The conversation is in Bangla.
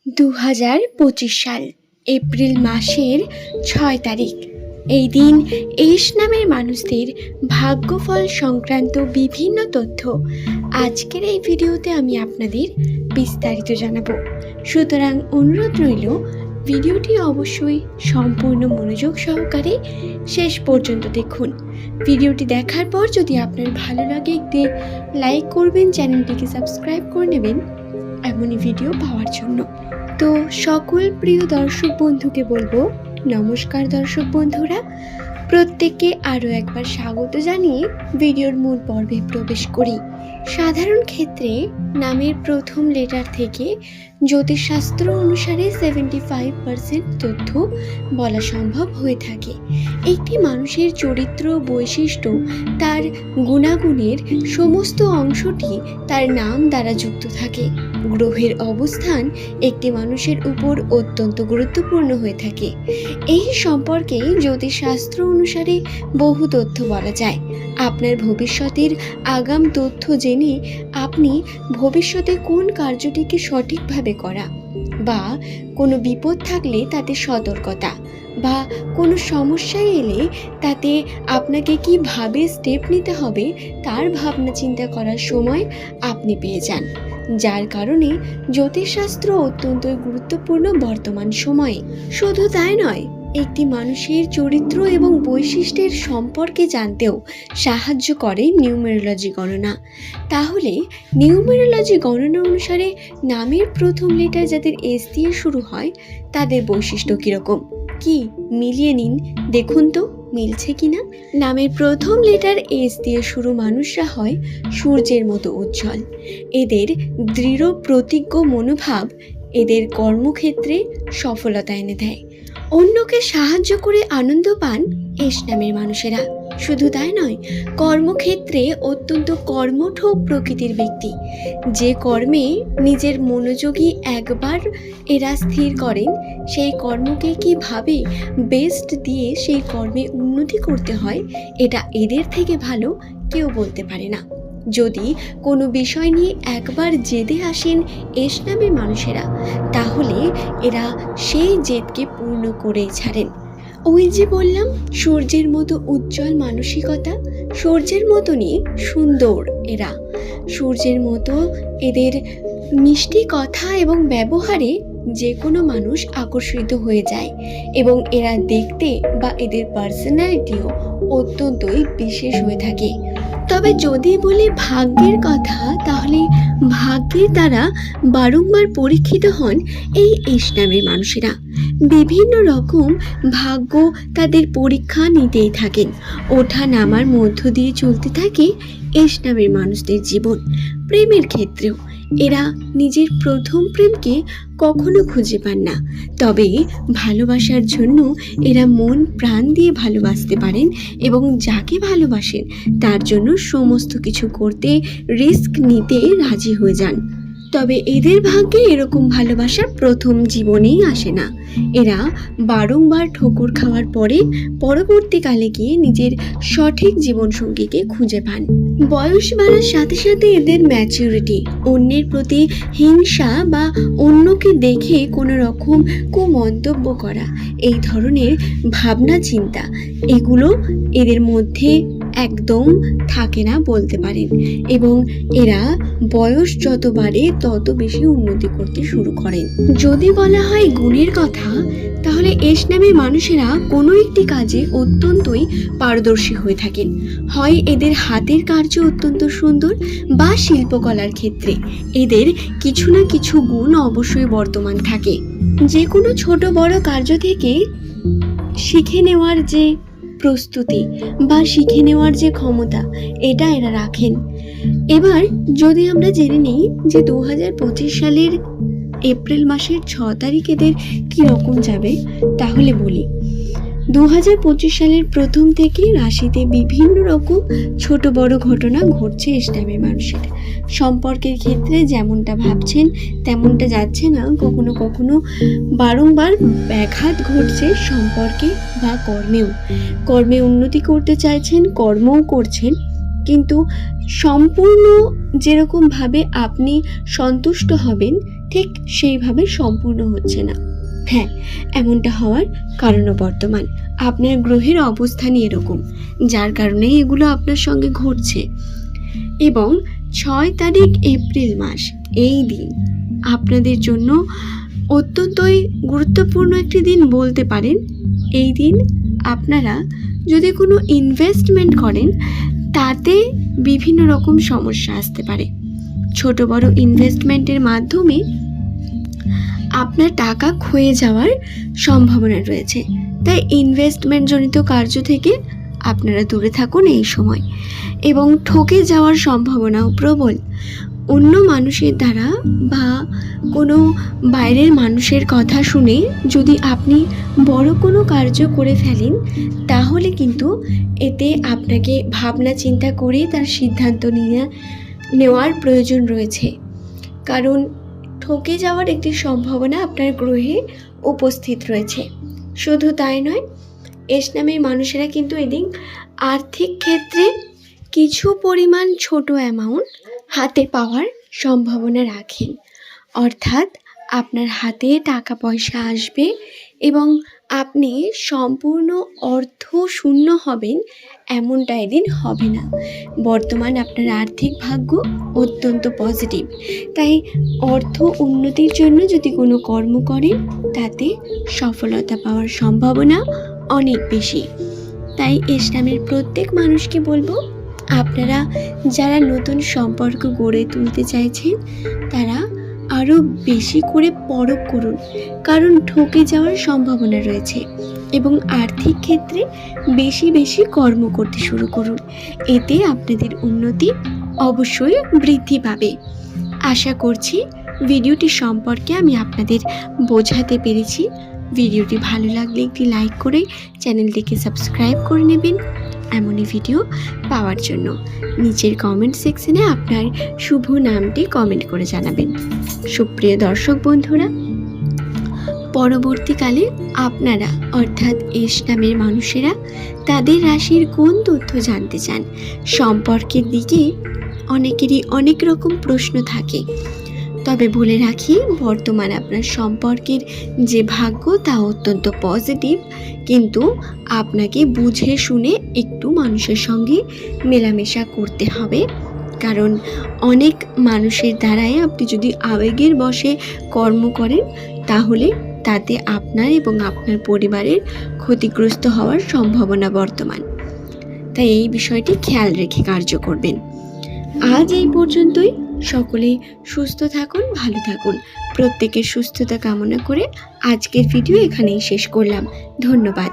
2025 সাল এপ্রিল মাসের 6 তারিখ এই দিন এস নামের মানুষদের ভাগ্যফল সংক্রান্ত বিভিন্ন তথ্য আজকের এই ভিডিওতে আমি আপনাদের বিস্তারিত জানাবো। সুতরাং অনুরোধ রইল ভিডিওটি অবশ্যই সম্পূর্ণ মনোযোগ সহকারে শেষ পর্যন্ত দেখুন। ভিডিওটি দেখার পর যদি আপনার ভালো লাগে একটি লাইক করবেন, চ্যানেলটিকে সাবস্ক্রাইব করে নেবেন এমনই ভিডিও পাওয়ার জন্য। তো সকল প্রিয় দর্শক বন্ধুকে বলবো নমস্কার। দর্শক বন্ধুরা, প্রত্যেককে আরও একবার স্বাগত জানিয়ে ভিডিওর মূল পর্বে প্রবেশ করি। সাধারণ ক্ষেত্রে নামের প্রথম লেটার থেকে জ্যোতিষশাস্ত্র অনুসারে 75% তথ্য বলা সম্ভব হয়ে থাকে। একটি মানুষের চরিত্র বৈশিষ্ট্য তার গুণাগুণের সমস্ত অংশটি তার নাম দ্বারা যুক্ত থাকে। গ্রহের অবস্থান একটি মানুষের উপর অত্যন্ত গুরুত্বপূর্ণ হয়ে থাকে। এই সম্পর্কে জ্যোতিষশাস্ত্র অনুসারে বহু তথ্য বলা যায়। আপনার ভবিষ্যতের আগাম তথ্য জেনে আপনি ভবিষ্যতে কোন কার্যটিকে সঠিকভাবে করা বা কোনো বিপদ থাকলে তাতে সতর্কতা বা কোনো সমস্যা এলে তাতে আপনাকে কিভাবে স্টেপ নিতে হবে তার ভাবনা চিন্তা করার সময় আপনি পেয়ে যান, যার কারণে জ্যোতিষশাস্ত্র অত্যন্ত গুরুত্বপূর্ণ বর্তমান সময়ে। শুধু তাই নয়, একটি মানুষের চরিত্র এবং বৈশিষ্ট্যের সম্পর্কে জানতেও সাহায্য করে নিউমেরোলজি গণনা। তাহলে নিউমেরোলজি গণনা অনুসারে নামের প্রথম লেটার যাদের এস দিয়ে শুরু হয় তাদের বৈশিষ্ট্য কীরকম কি মিলিয়ে নিন, দেখুন তো মিলছে কিনা। নামের প্রথম লেটার এস দিয়ে শুরু মানুষরা হয় সূর্যের মতো উজ্জ্বল। এদের দৃঢ় প্রতিজ্ঞ মনোভাব এদের কর্মক্ষেত্রে সফলতা এনে দেয়। অন্যকে সাহায্য করে আনন্দ পান এস নামের মানুষেরা। শুধু তাই নয়, কর্মক্ষেত্রে অত্যন্ত কর্মঠ প্রকৃতির ব্যক্তি। যে কর্মে নিজের মনোযোগী একবার এরা স্থির করেন, সেই কর্মকে কিভাবে বেস্ট দিয়ে সেই কর্মে উন্নতি করতে হয় এটা এদের থেকে ভালো কেউ বলতে পারে না। যদি কোনো বিষয় নিয়ে একবার জেদে আসেন এস নামের মানুষেরা, তাহলে এরা সেই জেদকে পূর্ণ করেই ছাড়েন। ওই যে বললাম, সূর্যের মতো উজ্জ্বল মানসিকতা, সূর্যের মতনই সুন্দর এরা। সূর্যের মতো এদের মিষ্টি কথা এবং ব্যবহারে যে কোনো মানুষ আকর্ষিত হয়ে যায় এবং এরা দেখতে বা এদের পার্সোনালিটিও অত্যন্তই বিশেষ হয়ে থাকে। তবে যদি বলি ভাগ্যের কথা, তাহলে ভাগ্যের দ্বারা বারংবার পরীক্ষিত হন এই এস নামের মানুষেরা। বিভিন্ন রকম ভাগ্য তাদের পরীক্ষা নিতেই থাকেন। ওঠা নামার মধ্য দিয়ে চলতে থাকে এস নামের মানুষদের জীবন। প্রেমের ক্ষেত্রেও এরা নিজের প্রথম প্রেমকে কখনো খুঁজে পান না, তবে ভালোবাসার জন্য এরা মন প্রাণ দিয়ে ভালোবাসতে পারেন এবং যাকে ভালোবাসেন তার জন্য সমস্ত কিছু করতে, রিস্ক নিতে রাজি হয়ে যান। তবে এদের ভাগ্যে এরকম ভালোবাসা প্রথম জীবনেই আসে না। এরা বারংবার ঠোকর খাওয়ার পরে পরবর্তীকালে গিয়ে নিজের সঠিক জীবনসঙ্গীকে খুঁজে পান। বয়স বাড়ার সাথে সাথে এদের ম্যাচিউরিটি, অন্যের প্রতি হিংসা বা অন্যকে দেখে কোনো রকম কুমন্তব্য করা, এই ধরনের ভাবনা চিন্তা এগুলো এদের মধ্যে একদম থাকে না বলতে পারেন। এবং এরা বয়স যত বাড়ে তত বেশি উন্নতি করতে শুরু করেন। যদি বলা হয় গুণের কথা, তাহলে এস নামের মানুষেরা কোনো একটি কাজে অত্যন্তই পারদর্শী হয়ে থাকেন। হয় এদের হাতের কার্য অত্যন্ত সুন্দর বা শিল্পকলার ক্ষেত্রে এদের কিছু না কিছু গুণ অবশ্যই বর্তমান থাকে। যে কোনো ছোট বড় কার্য থেকে শিখে নেওয়ার যে প্রস্তুতি বা শিখে নেওয়ার যে ক্ষমতা, এটা এরা রাখেন। এবার যদি আমরা জেনে নিই যে 2025 সালের এপ্রিল মাসের 6 তারিখ এদের কীরকম যাবে, তাহলে বলি 2025 সালের প্রথম থেকে রাশিতে বিভিন্ন রকম ছোট বড় ঘটনা ঘটছে এস নামের মানুষের। সম্পর্কের ক্ষেত্রে যেমনটা ভাবছেন তেমনটা যাচ্ছে না, কখনো কখনো বারংবার ব্যাঘাত ঘটছে সম্পর্কে বা কর্মে উন্নতি করতে চাইছেন, কর্মও করছেন, কিন্তু সম্পূর্ণ যেরকমভাবে আপনি সন্তুষ্ট হবেন ঠিক সেইভাবে সম্পূর্ণ হচ্ছে না। হ্যাঁ, এমনটা হওয়ার কারণও বর্তমান আপনার গ্রহের অবস্থানই এরকম, যার কারণে এগুলো আপনার সঙ্গে ঘটছে। এবং 6 তারিখ এপ্রিল মাস, এই দিন আপনাদের জন্য অত্যন্তই গুরুত্বপূর্ণ একটি দিন বলতে পারেন। এই দিন আপনারা যদি কোনো ইনভেস্টমেন্ট করেন তাতে বিভিন্ন রকম সমস্যা আসতে পারে। ছোট বড় ইনভেস্টমেন্টের মাধ্যমে আপনার টাকা ক্ষয়ে যাওয়ার সম্ভাবনা রয়েছে। তাই ইনভেস্টমেন্ট জনিত কার্য থেকে আপনারা দূরে থাকুন এই সময়। এবং ঠকে যাওয়ার সম্ভাবনাও প্রবল। অন্য মানুষের দ্বারা বা কোনো বাইরের মানুষের কথা শুনে যদি আপনি বড় কোনো কার্য করে ফেলেন, তাহলে কিন্তু এতে আপনাকে ভাবনা চিন্তা করে তার সিদ্ধান্ত নেওয়ার প্রয়োজন রয়েছে। কারণ ঠকে যাওয়ার একটি সম্ভাবনা আপনার গ্রহে উপস্থিত রয়েছে। শুধু তাই নয়, এস নামের মানুষেরা কিন্তু এদিন আর্থিক ক্ষেত্রে কিছু পরিমাণ ছোট অ্যামাউন্ট হাতে পাওয়ার সম্ভাবনা রাখেন। অর্থাৎ আপনার হাতে টাকা পয়সা আসবে এবং আপনি সম্পূর্ণ অর্থ শূন্য হবেন, এমনটা এদিন হবে না। বর্তমান আপনার আর্থিক ভাগ্য অত্যন্ত পজিটিভ। তাই অর্থ উন্নতির জন্য যদি কোনো কর্ম করেন তাতে সফলতা পাওয়ার সম্ভাবনা অনেক বেশি। তাই এস নামের প্রত্যেক মানুষকে বলবো, আপনারা যারা নতুন সম্পর্ক গড়ে তুলতে চাইছেন তারা আরও বেশি করে পরখ করুন, কারণ ঠকে যাওয়ার সম্ভাবনা রয়েছে। এবং আর্থিক ক্ষেত্রে বেশি বেশি কর্ম করতে শুরু করুন, এতে আপনাদের উন্নতি অবশ্যই বৃদ্ধি পাবে। আশা করছি ভিডিওটি সম্পর্কে আমি আপনাদের বোঝাতে পেরেছি। ভিডিওটি ভালো লাগলে একটি লাইক করে চ্যানেলটিকে সাবস্ক্রাইব করে নেবেন এমনই ভিডিও পাওয়ার জন্য। নিচের কমেন্ট সেকশনে আপনার শুভ নামটি কমেন্ট করে জানাবেন। সুপ্রিয় দর্শক বন্ধুরা, পরবর্তীকালে আপনারা অর্থাৎ এস নামের মানুষেরা তাদের রাশির কোন তথ্য জানতে চান, সম্পর্কের দিকে অনেকেরই অনেক রকম প্রশ্ন থাকে। তবে বলে রাখি, বর্তমান আপনার সম্পর্কের যে ভাগ্য তা অত্যন্ত পজিটিভ, কিন্তু আপনাকে বুঝে শুনে একটু মানুষের সঙ্গে মেলামেশা করতে হবে। কারণ অনেক মানুষের দ্বারাই আপনি যদি আবেগের বশে কর্ম করেন তাহলে তাতে আপনার এবং আপনার পরিবারের ক্ষতিগ্রস্ত হওয়ার সম্ভাবনা বর্তমান। তাই এই বিষয়টি খেয়াল রেখে কার্য করবেন। আজ এই পর্যন্তই। সকলে সুস্থ থাকুন, ভালো থাকুন। প্রত্যেকের সুস্থতা কামনা করে আজকের ভিডিও এখানেই শেষ করলাম। ধন্যবাদ।